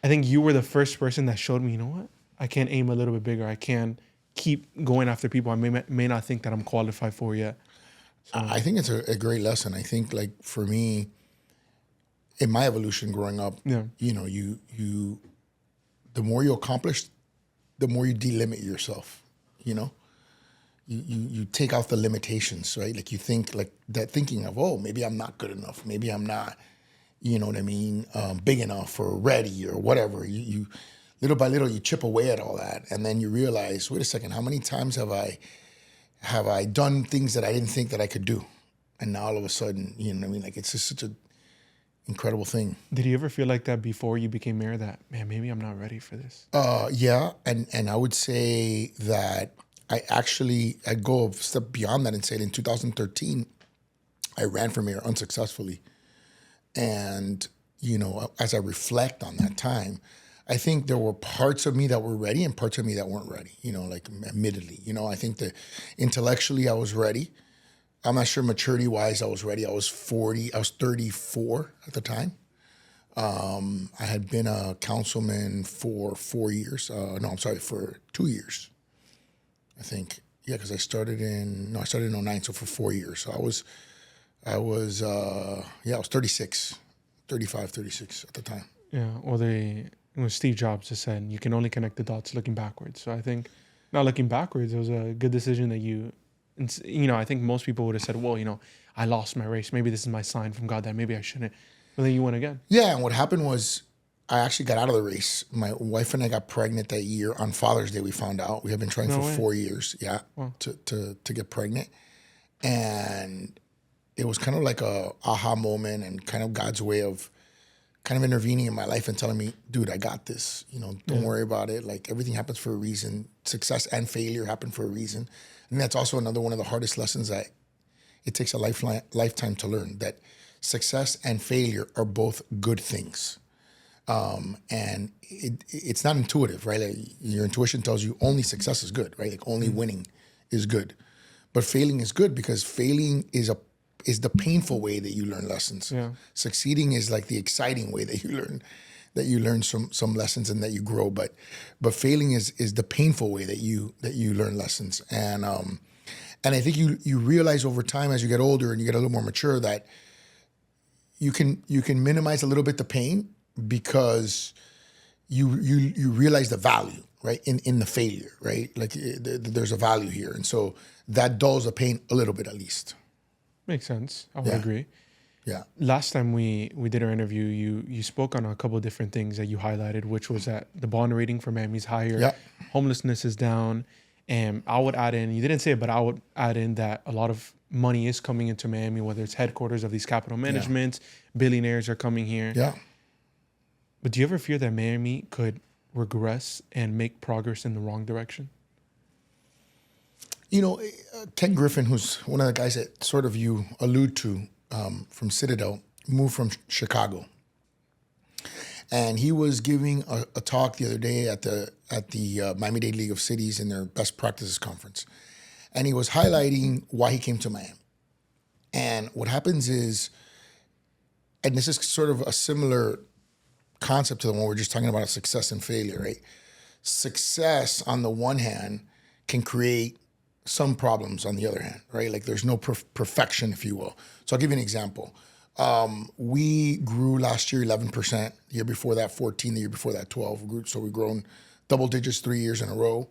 I think you were the first person that showed me, you know what? I can aim a little bit bigger. I can keep going after people I may not think that I'm qualified for yet. So I think it's a great lesson. I think, like, for me, in my evolution growing up, yeah, you the more you accomplish, the more you delimit yourself. You take out the limitations, right? Like, you think, like, that thinking of, oh, maybe I'm not good enough, maybe I'm not, you know what I mean, big enough or ready or whatever. You little by little, you chip away at all that, and then you realize, wait a second, how many times have I done things that I didn't think that I could do, and now all of a sudden, you know what I mean? Like, it's just such an incredible thing. did you ever feel like that before you became mayor? That, man, maybe I'm not ready for this. Yeah, and I would say that I'd go a step beyond that and say, in 2013, I ran for mayor unsuccessfully. And, as I reflect on that time, I think there were parts of me that were ready and parts of me that weren't ready, like, admittedly. I think that intellectually I was ready. I'm not sure maturity-wise I was ready. I was 34 at the time. I had been a councilman for 4 years. For 2 years, I think. Yeah, because I started in 09, so for 4 years. So I was 36, 35, 36 at the time. Yeah, well, Steve Jobs just said, you can only connect the dots looking backwards. So I think, not looking backwards, it was a good decision that I think most people would have said, well, I lost my race. Maybe this is my sign from God that maybe I shouldn't. But then you won again. Yeah, and what happened was I actually got out of the race. My wife and I got pregnant that year. On Father's Day, we found out. We had been trying for 4 years, Wow. to get pregnant. And it was kind of like a aha moment and kind of God's way of kind of intervening in my life and telling me, dude, I got this. Don't worry about it. Like, everything happens for a reason. Success and failure happen for a reason. And that's also another one of the hardest lessons that it takes a lifetime to learn, that success and failure are both good things. And it's not intuitive, right? Like, your intuition tells you only success is good, right? Like, only winning is good. But failing is good, because failing is the painful way that you learn lessons. Yeah. Succeeding is like the exciting way that you learn some lessons and that you grow. But failing is the painful way that you learn lessons. And I think you realize over time, as you get older and you get a little more mature, that you can minimize a little bit the pain, because you realize the value, right, in the failure, right? Like, there's a value here, and so that dulls the pain a little bit, at least. Makes sense. I would agree. Yeah. Last time we did our interview, you spoke on a couple of different things that you highlighted, which was that the bond rating for Miami is higher, homelessness is down, and I would add in, you didn't say it, but I would add in that a lot of money is coming into Miami, whether it's headquarters of these capital managements, billionaires are coming here. Yeah. But do you ever fear that Miami could regress and make progress in the wrong direction? Ken Griffin, who's one of the guys that sort of you allude to, from Citadel, moved from Chicago. And he was giving a talk the other day at the Miami-Dade League of Cities in their Best Practices Conference. And he was highlighting why he came to Miami. And what happens is, and this is sort of a similar concept to the one we're just talking about, success and failure, right? Success, on the one hand, can create some problems on the other hand, right? Like, there's no perfection, if you will. So I'll give you an example. We grew last year 11%, the year before that 14, the year before that 12. So we've grown double digits 3 years in a row,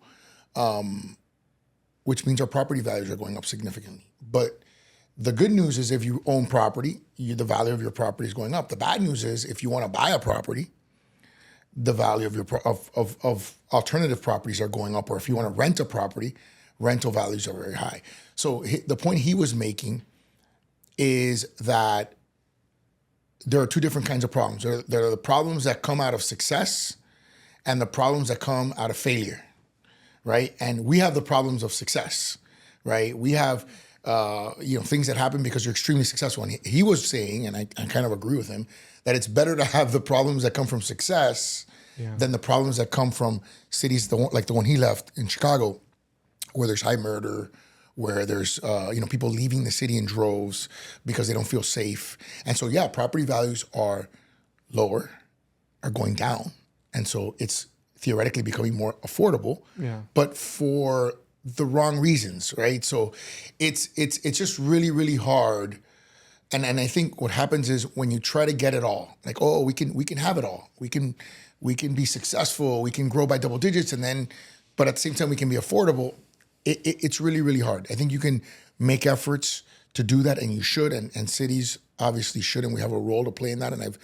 which means our property values are going up significantly. But the good news is, if you own property, the value of your property is going up. The bad news is, if you want to buy a property, the value of alternative properties are going up. Or if you want to rent a property, rental values are very high. So the point he was making is that there are two different kinds of problems. There are the problems that come out of success and the problems that come out of failure, right? And we have the problems of success, right? We have things that happen because you're extremely successful. And he was saying, and I kind of agree with him, that it's better to have the problems that come from success than the problems that come from cities like the one he left in Chicago, where there's high murder, where there's people leaving the city in droves because they don't feel safe. And so, property values are lower, are going down. And so it's theoretically becoming more affordable, Yeah. but for the wrong reasons, right? So it's just really, really hard. And I think what happens is when you try to get it all, like, oh, we can have it all. We can be successful, we can grow by double digits, and then, but at the same time we can be affordable. It's really, really hard. I think you can make efforts to do that, and you should, and cities obviously should, and we have a role to play in that. And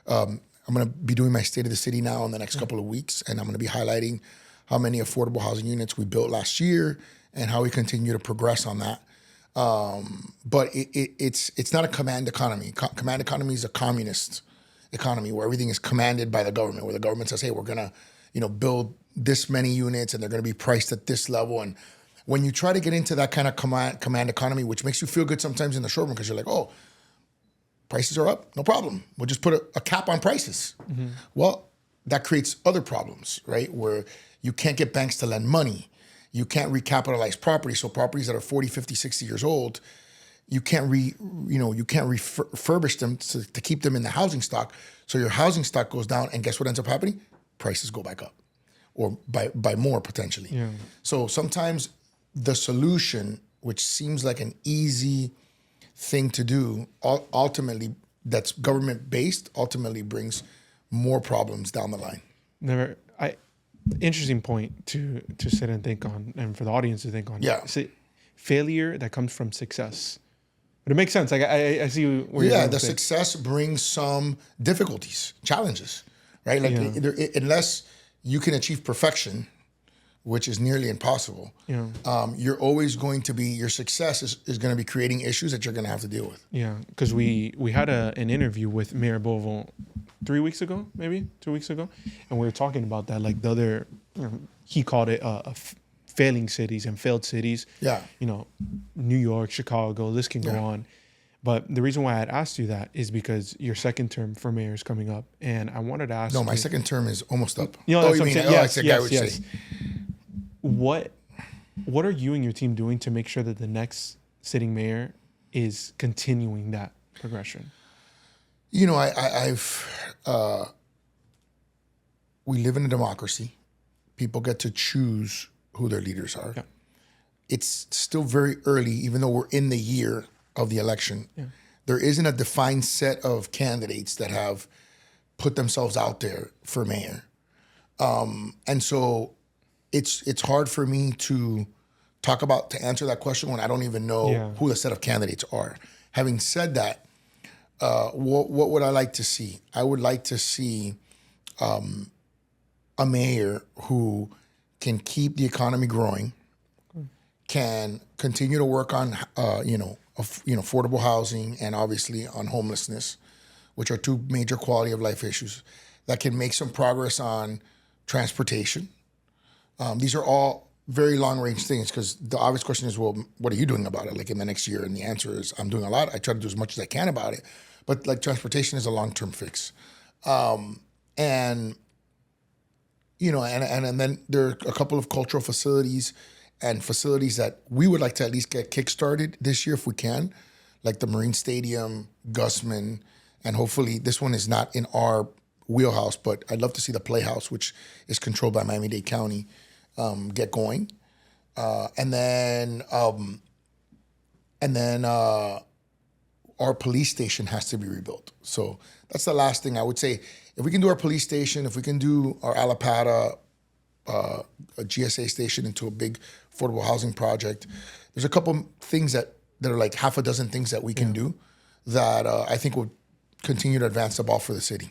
I'm going to be doing my State of the City now in the next couple of weeks, and I'm going to be highlighting how many affordable housing units we built last year and how we continue to progress on that. But it's not a command economy. Command economy is a communist economy where everything is commanded by the government, where the government says, hey, we're going to, build this many units and they're going to be priced at this level. And when you try to get into that kind of command economy, which makes you feel good sometimes in the short run because you're like, oh, prices are up, no problem. We'll just put a cap on prices. Mm-hmm. Well, that creates other problems, right? Where you can't get banks to lend money. You can't recapitalize properties. So properties that are 40, 50, 60 years old, you can't refurbish them to keep them in the housing stock. So your housing stock goes down, and guess what ends up happening? Prices go back up, or by more potentially. Yeah. So sometimes the solution, which seems like an easy thing to do, ultimately that's government based, ultimately brings more problems down the line. Interesting point to sit and think on, and for the audience to think on. Yeah. Failure that comes from success. But it makes sense. Like I see where you're going the success brings some difficulties, challenges, right? Like unless you can achieve perfection, which is nearly impossible, you're always going to be, your success is going to be creating issues that you're going to have to deal with. Yeah, because we had an interview with Mayor Bovo 3 weeks ago, maybe 2 weeks ago, and we were talking about that, like the other, he called it failing cities and failed cities. Yeah. New York, Chicago, this can go on. But the reason why I had asked you that is because your second term for mayor is coming up, and I wanted to ask No, my second term is almost up. That's what I'm saying. Yes. What are you and your team doing to make sure that the next sitting mayor is continuing that progression? We live in a democracy. People get to choose who their leaders are. Yeah. It's still very early, even though we're in the year of the election. Yeah. There isn't a defined set of candidates that have put themselves out there for mayor. And so it's hard for me to answer that question when I don't even know who the set of candidates are. Having said that, what would I like to see? I would like to see a mayor who can keep the economy growing, can continue to work on affordable housing and obviously on homelessness, which are two major quality of life issues, that can make some progress on transportation. These are all very long range things, because the obvious question is, well, what are you doing about it, like in the next year? And the answer is, I'm doing a lot. I try to do as much as I can about it, but like transportation is a long-term fix. And then there are a couple of cultural facilities and facilities that we would like to at least get kickstarted this year if we can, like the Marine Stadium, Gusman, and hopefully this one is not in our wheelhouse, but I'd love to see the Playhouse, which is controlled by Miami-Dade County, get going. And then our police station has to be rebuilt. So that's the last thing I would say. If we can do our police station, if we can do our Alapata a GSA station into a big affordable housing project, there's a couple things that are like half a dozen things that we can do that I think will continue to advance the ball for the city.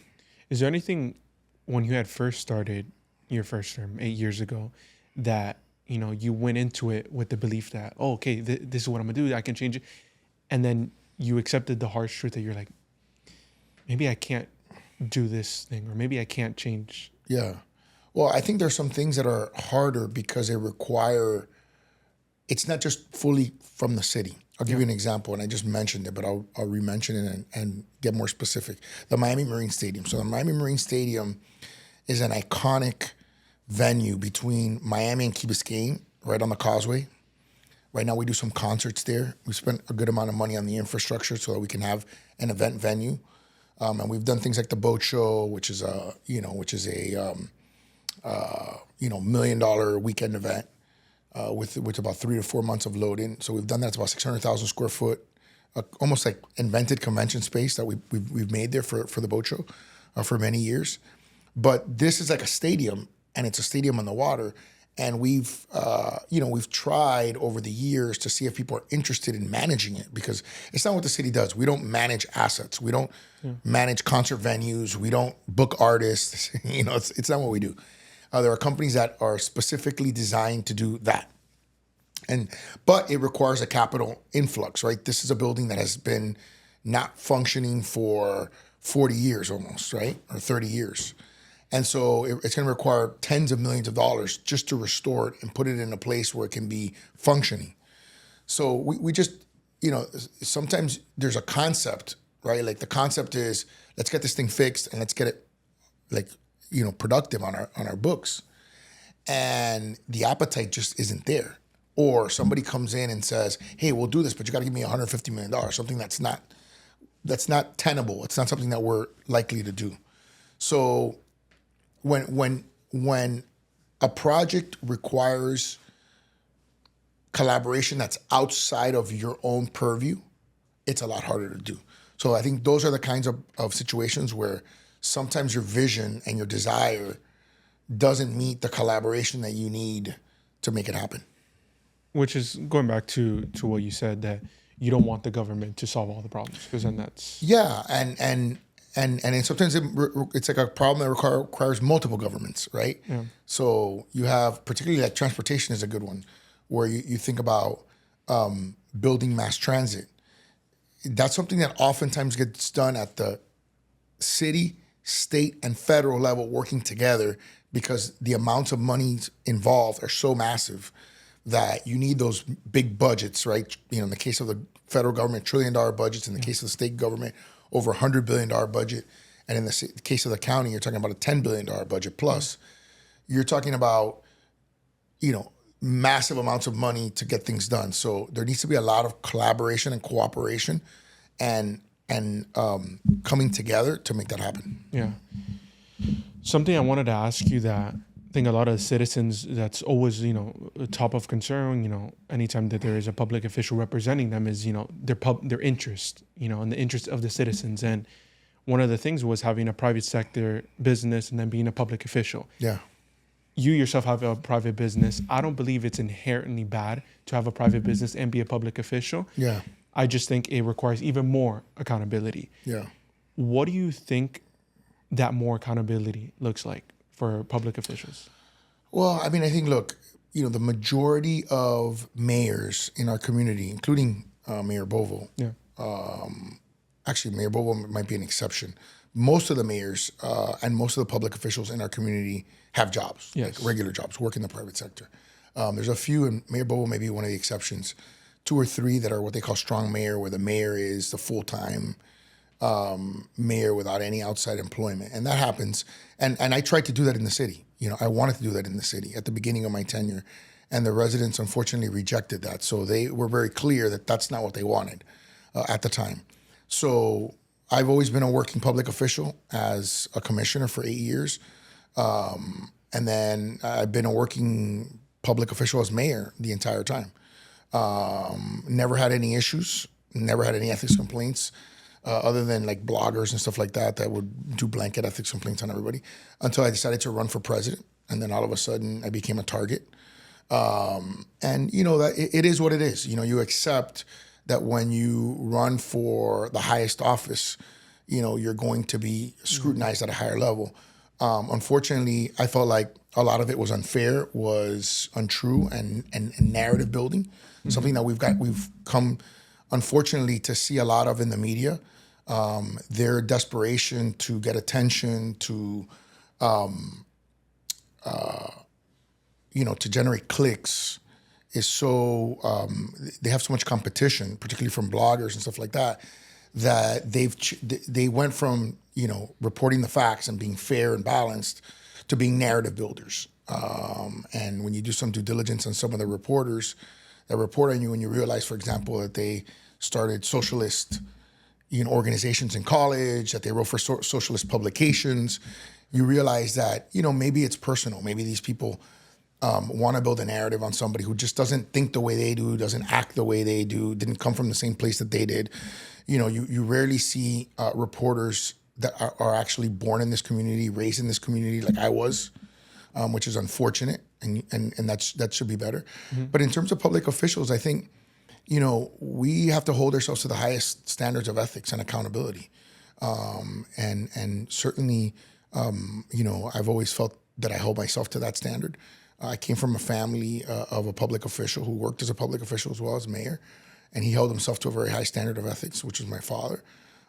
Is there anything when you had first started your first term 8 years ago that you went into it with the belief that, this is what I'm gonna do, I can change it, and then you accepted the harsh truth that you're like, maybe I can't do this thing, or maybe I can't change? Yeah. Well, I think there's some things that are harder because they require, it's not just fully from the city. I'll give you an example, and I just mentioned it, but I'll re-mention it and get more specific. The Miami Marine Stadium. So the Miami Marine Stadium is an iconic venue between Miami and Key Biscayne, right on the causeway. Right now we do some concerts there. We spent a good amount of money on the infrastructure so that we can have an event venue. And we've done things like the boat show, which is a $1 million weekend event with about 3 to 4 months of load-in. So we've done that. It's about 600,000 square foot, almost like invented convention space that we've made there for the boat show for many years. But this is like a stadium, and it's a stadium on the water. And we've tried over the years to see if people are interested in managing it, because it's not what the city does. We don't manage assets. We don't manage concert venues. We don't book artists. It's not what we do. There are companies that are specifically designed to do that. But it requires a capital influx, right? This is a building that has been not functioning for 40 years almost, right? Or 30 years. And so it's going to require tens of millions of dollars just to restore it and put it in a place where it can be functioning. So we just, sometimes there's a concept, right? Like the concept is, let's get this thing fixed and let's get it productive on our books. And the appetite just isn't there. Or somebody comes in and says, hey, we'll do this, but you got to give me $150 million, something that's not tenable. It's not something that we're likely to do. So when a project requires collaboration that's outside of your own purview, it's a lot harder to do. So I think those are the kinds of situations where sometimes your vision and your desire doesn't meet the collaboration that you need to make it happen. Which is going back to what you said, that you don't want the government to solve all the problems, because then that's... Yeah, and sometimes it's like a problem that requires multiple governments, right? Yeah. So you have, particularly like transportation is a good one, where you think about building mass transit. That's something that oftentimes gets done at the city, state, and federal level working together, because the amounts of money involved are so massive that you need those big budgets, right? In the case of the federal government, $1 trillion budgets. In the case of the state government, over $100 billion budget. And in the case of the county, you're talking about a $10 billion budget plus. You're talking about, massive amounts of money to get things done. So there needs to be a lot of collaboration and cooperation and coming together to make that happen. Yeah. Something I wanted to ask you that I think a lot of citizens, that's always, a top of concern, anytime that there is a public official representing them, is, their interest, and the interest of the citizens. And one of the things was having a private sector business and then being a public official. Yeah. You yourself have a private business. I don't believe it's inherently bad to have a private business and be a public official. Yeah. I just think it requires even more accountability. Yeah. What do you think that more accountability looks like for public officials? Well, I think, look, the majority of mayors in our community, including Mayor Bovo, actually Mayor Bovo might be an exception. Most of the mayors and most of the public officials in our community have jobs, like regular jobs, work in the private sector. There's a few, and Mayor Bovo may be one of the exceptions, 2 or 3 that are what they call strong mayor, where the mayor is the full-time mayor without any outside employment. And that happens. And I tried to do that in the city. I wanted to do that in the city at the beginning of my tenure. And the residents unfortunately rejected that. So they were very clear that that's not what they wanted at the time. So I've always been a working public official as a commissioner for 8 years. And then I've been a working public official as mayor the entire time. Never had any issues, never had any ethics complaints. Other than like bloggers and stuff like that would do blanket ethics complaints on everybody, until I decided to run for president. And then all of a sudden I became a target. And that it is what it is. You accept that when you run for the highest office, you're going to be scrutinized at a higher level. Unfortunately, I felt like a lot of it was unfair, was untrue, and narrative building, something that we've come, unfortunately, to see a lot of in the media. Their desperation to get attention, to generate clicks is so, they have so much competition, particularly from bloggers and stuff like that, that they went from, reporting the facts and being fair and balanced to being narrative builders. And when you do some due diligence on some of the reporters that report on you, and you realize, for example, that they started socialist organizations in college, that they wrote for socialist publications, you realize that, maybe it's personal. Maybe these people want to build a narrative on somebody who just doesn't think the way they do, doesn't act the way they do, didn't come from the same place that they did. You rarely see reporters that are actually born in this community, raised in this community like I was, which is unfortunate, and that should be better. Mm-hmm. But in terms of public officials, I think, we have to hold ourselves to the highest standards of ethics and accountability. And certainly, I've always felt that I hold myself to that standard. I came from a family of a public official who worked as a public official as well as mayor, and he held himself to a very high standard of ethics, which was my father.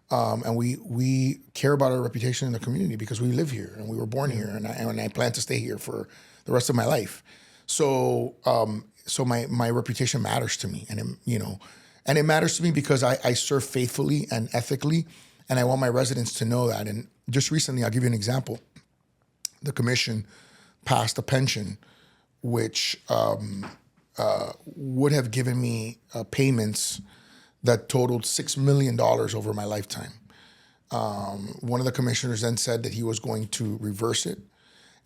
And we care about our reputation in the community because we live here and we were born here, and I plan to stay here for the rest of my life. So my reputation matters to me, and it matters to me because I serve faithfully and ethically, and I want my residents to know that. And just recently, I'll give you an example. The commission passed a pension which would have given me payments that totaled $6 million over my lifetime. One of the commissioners then said that he was going to reverse it.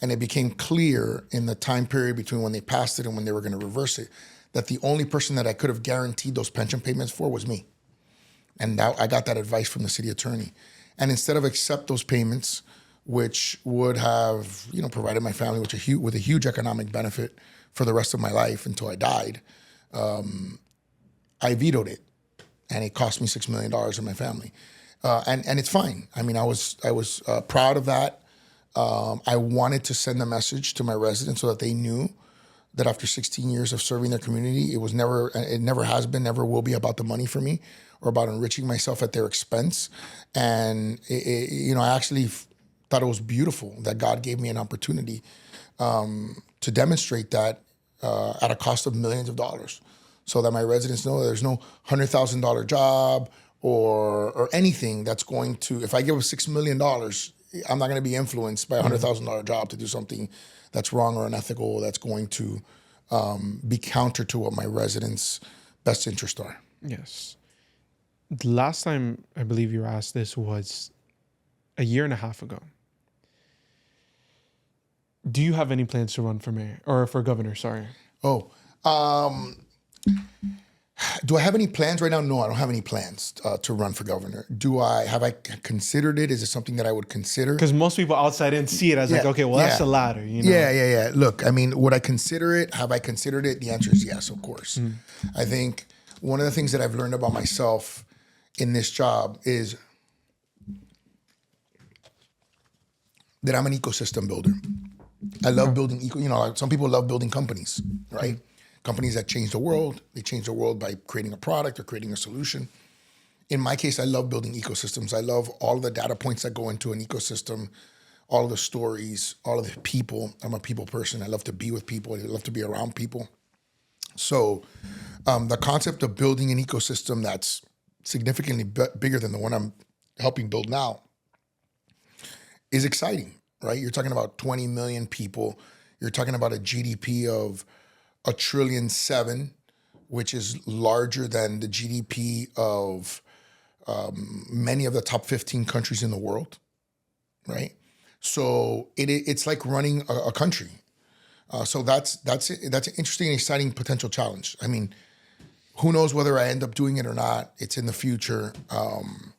And it became clear in the time period between when they passed it and when they were going to reverse it, that the only person that I could have guaranteed those pension payments for was me. And I got that advice from the city attorney. And instead of accept those payments, which would have, provided my family with a huge economic benefit for the rest of my life until I died, I vetoed it. And it cost me $6 million in my family. And it's fine. I mean, I was proud of that. I wanted to send a message to my residents so that they knew that after 16 years of serving their community, it never has been, never will be about the money for me or about enriching myself at their expense. And, I actually thought it was beautiful that God gave me an opportunity to demonstrate that at a cost of millions of dollars, so that my residents know that there's no $100,000 job or anything that's going to, if I give $6 million, I'm not going to be influenced by a $100,000 job to do something that's wrong or unethical, that's going to be counter to what my residents' best interests are. Yes. The last time I believe you were asked this was a year and a half ago. Do you have any plans to run for mayor or for governor? Sorry. Do I have any plans right now? No, I don't have any plans to run for governor. Have I considered it? Is it something that I would consider? Because most people outside in see it as like, okay, well, that's a ladder. Yeah. Look, I mean, would I consider it? Have I considered it? The answer is yes, of course. I think one of the things that I've learned about myself in this job is that I'm an ecosystem builder. I love building some people love building companies, right? Companies that change the world. They change the world by creating a product or creating a solution. In my case, I love building ecosystems. I love all of the data points that go into an ecosystem, all of the stories, all of the people. I'm a people person. I love to be with people. I love to be around people. So the concept of building an ecosystem that's significantly bigger than the one I'm helping build now is exciting, right? You're talking about 20 million people. You're talking about a GDP of $1.7 trillion, which is larger than the GDP of many of the top 15 countries in the world, right? So it's like running a country. So that's an interesting and exciting potential challenge. I mean, who knows whether I end up doing it or not? It's in the future, and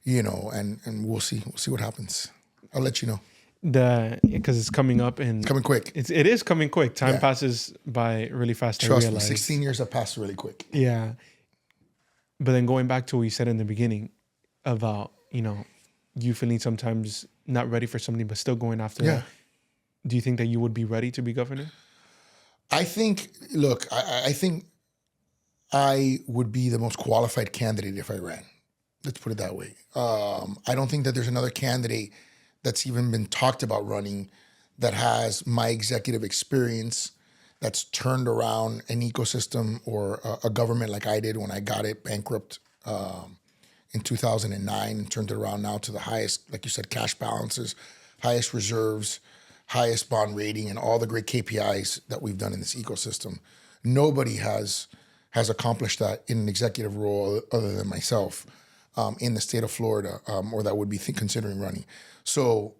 we'll see. We'll see what happens. I'll let you know. Because it's coming up and it's coming quick. It is coming quick. Time passes by really fast. Trust me, 16 years have passed really quick. Yeah. But then going back to what you said in the beginning about, you feeling sometimes not ready for something, but still going after that. Do you think that you would be ready to be governor? I think I would be the most qualified candidate if I ran. Let's put it that way. I don't think that there's another candidate that's even been talked about running that has my executive experience, that's turned around an ecosystem or a government like I did when I got it bankrupt in 2009 and turned it around now to the highest, like you said, cash balances, highest reserves, highest bond rating, and all the great KPIs that we've done in this ecosystem. Nobody has accomplished that in an executive role other than myself. in the state of Florida, or that would be considering running. So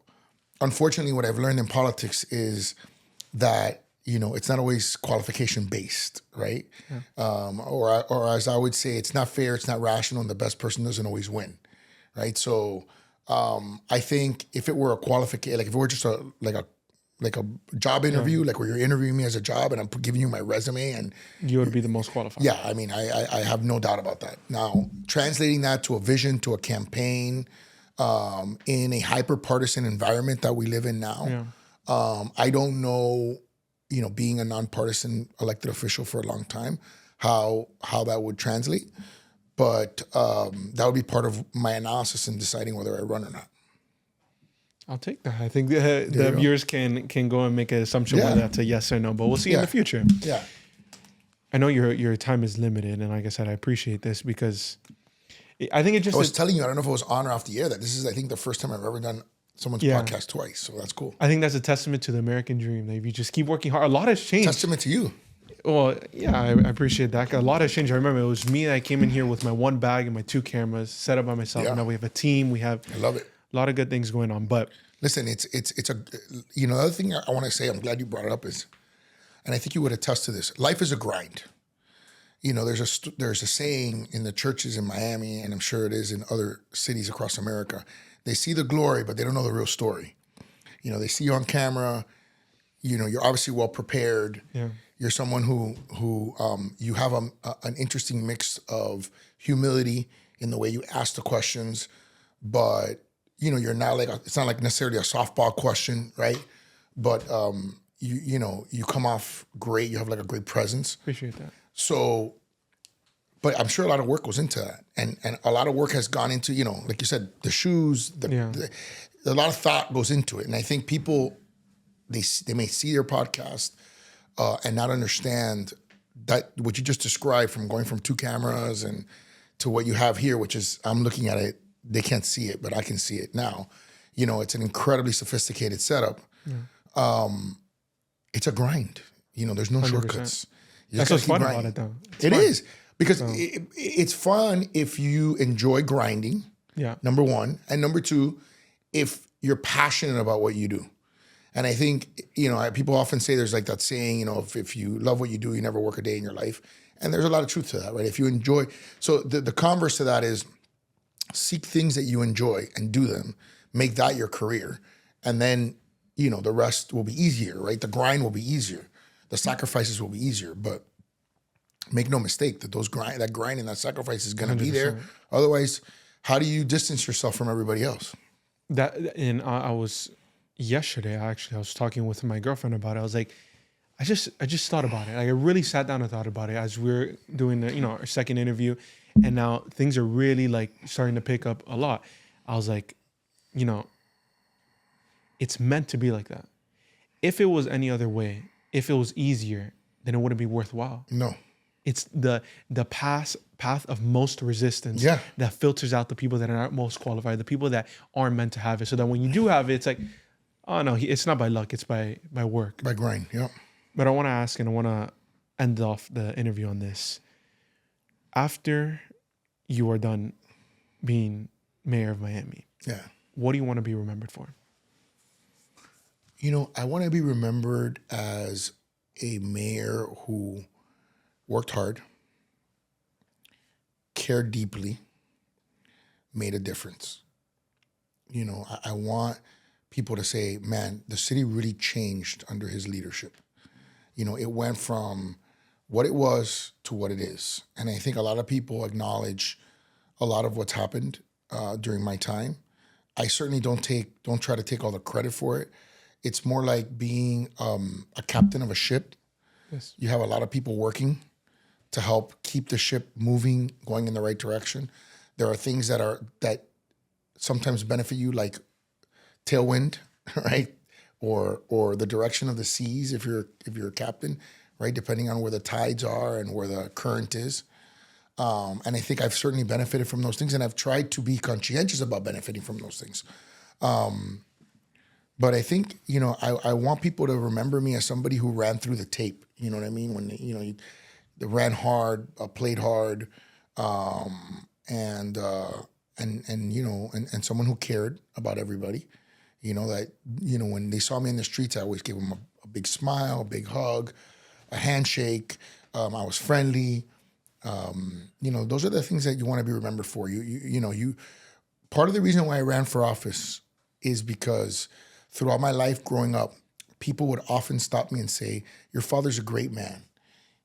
unfortunately, what I've learned in politics is that, it's not always qualification based, right? Or as I would say, it's not fair, it's not rational, and the best person doesn't always win, right? So I think if it were a qualification, like if it were just a job interview, like where you're interviewing me as a job and I'm giving you my resume, and you would be the most qualified. Yeah, I mean, I have no doubt about that. Now, translating that to a vision, to a campaign, in a hyper-partisan environment that we live in now, I don't know, being a nonpartisan elected official for a long time, how that would translate. But that would be part of my analysis in deciding whether I run or not. I'll take that. I think the viewers can go and make an assumption whether that's a yes or no, but we'll see in the future. Yeah. I know your time is limited, and like I said, I appreciate this because I think it just... I was telling you, I don't know if it was on or off the air, that this is, I think, the first time I've ever done someone's podcast twice, so that's cool. I think that's a testament to the American dream, that if you just keep working hard, a lot has changed. Testament to you. Well, yeah, I appreciate that. A lot has changed. I remember it was me that came in here with my one bag and my 2 cameras, set up by myself. Now we have a team. We have... I love it. A lot of good things going on, but listen, it's a, the other thing I want to say, I'm glad you brought it up, is, and I think you would attest to this, life is a grind. There's a saying in the churches in Miami, and I'm sure it is in other cities across America. They see the glory, but they don't know the real story. They see you on camera. You're obviously well prepared. Yeah. You're someone who you have an interesting mix of humility in the way you ask the questions, but you're not it's not like necessarily a softball question, right? But you come off great. You have like a great presence. Appreciate that. So, but I'm sure a lot of work goes into that, and a lot of work has gone into, like you said, the shoes. A lot of thought goes into it, and I think people they may see your podcast and not understand that what you just described, from going from 2 cameras and to what you have here, which is, I'm looking at it. They can't see it, but I can see it now. It's an incredibly sophisticated setup. Yeah. It's a grind. There's no 100%. Shortcuts. That's what's fun about it, though. It is, because it's fun if you enjoy grinding. Yeah. Number one, and number two, if you're passionate about what you do. And I think people often say, there's like that saying, if you love what you do, you never work a day in your life. And there's a lot of truth to that, right? If you enjoy, so the converse to that is, seek things that you enjoy and do them. Make that your career. And then, the rest will be easier, right? The grind will be easier. The sacrifices will be easier. But make no mistake that that grind and that sacrifice is going to be there. Otherwise, how do you distance yourself from everybody else? I was yesterday, I was talking with my girlfriend about it. I was like, I just thought about it. Like, I really sat down and thought about it as we're doing our second interview. And now things are really starting to pick up a lot. I was like, it's meant to be like that. If it was any other way, if it was easier, then it wouldn't be worthwhile. No. It's the path of most resistance that filters out the people that are not most qualified, the people that aren't meant to have it. So that when you do have it, it's like, oh no, it's not by luck, it's by work. By grind, yeah. But I want to ask, and I want to end off the interview on this. After you are done being mayor of Miami, what do you want to be remembered for? I want to be remembered as a mayor who worked hard, cared deeply, made a difference. I want people to say, man, the city really changed under his leadership. It went from what it was to what it is. And I think a lot of people acknowledge a lot of what's happened during my time. I certainly don't try to take all the credit for it. It's more like being a captain of a ship. Yes. You have a lot of people working to help keep the ship moving, going in the right direction. There are things that sometimes benefit you, like tailwind, right? Or the direction of the seas if you're a captain, right? Depending on where the tides are and where the current is. And I think I've certainly benefited from those things, and I've tried to be conscientious about benefiting from those things. But I think, I want people to remember me as somebody who ran through the tape. You know what I mean? When, they ran hard, played hard, and and someone who cared about everybody. That when they saw me in the streets, I always gave them a big smile, a big hug, a handshake. I was friendly. Those are the things that you want to be remembered for. You part of the reason why I ran for office is because throughout my life growing up, people would often stop me and say, "Your father's a great man.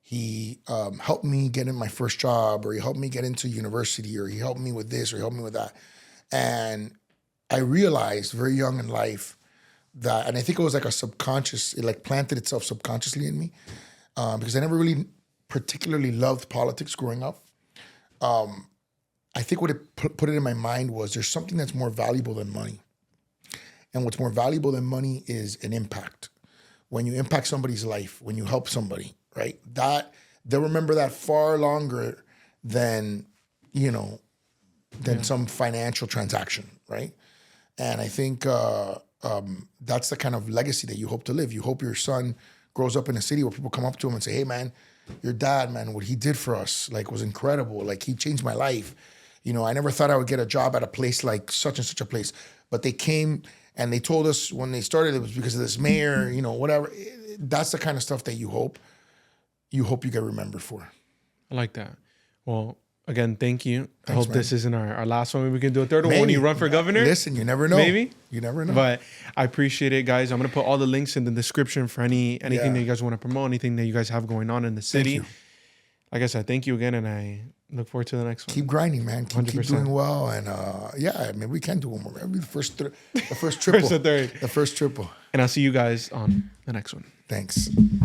He helped me get in my first job, or he helped me get into university, or he helped me with this, or he helped me with that." And I realized very young in life that, and I think it was like a subconscious, it like planted itself subconsciously in me, because I never really particularly loved politics growing up. I think what it put it in my mind was there's something that's more valuable than money. And what's more valuable than money is an impact. When you impact somebody's life, when you help somebody, right? That they'll remember that far longer than, some financial transaction, right? And I think that's the kind of legacy that you hope to live. You hope your son grows up in a city where people come up to him and say, "Hey, man, your dad, man, what he did for us, was incredible. He changed my life. I never thought I would get a job at a place like such and such a place. But they came and they told us when they started it was because of this mayor, whatever." That's the kind of stuff that you hope you get remembered for. I like that. Well, again, thank you. Thanks, I hope man. This isn't our last one. Maybe we can do a third one when you run for governor. Listen, you never know. Maybe. You never know. But I appreciate it, guys. I'm going to put all the links in the description for anything that you guys want to promote, anything that you guys have going on in the city. Thank you. Like I said, thank you again, and I look forward to the next one. Keep grinding, man. Keep 100%. doing well. And we can do one more. Maybe the first triple. First or third. The first triple. And I'll see you guys on the next one. Thanks.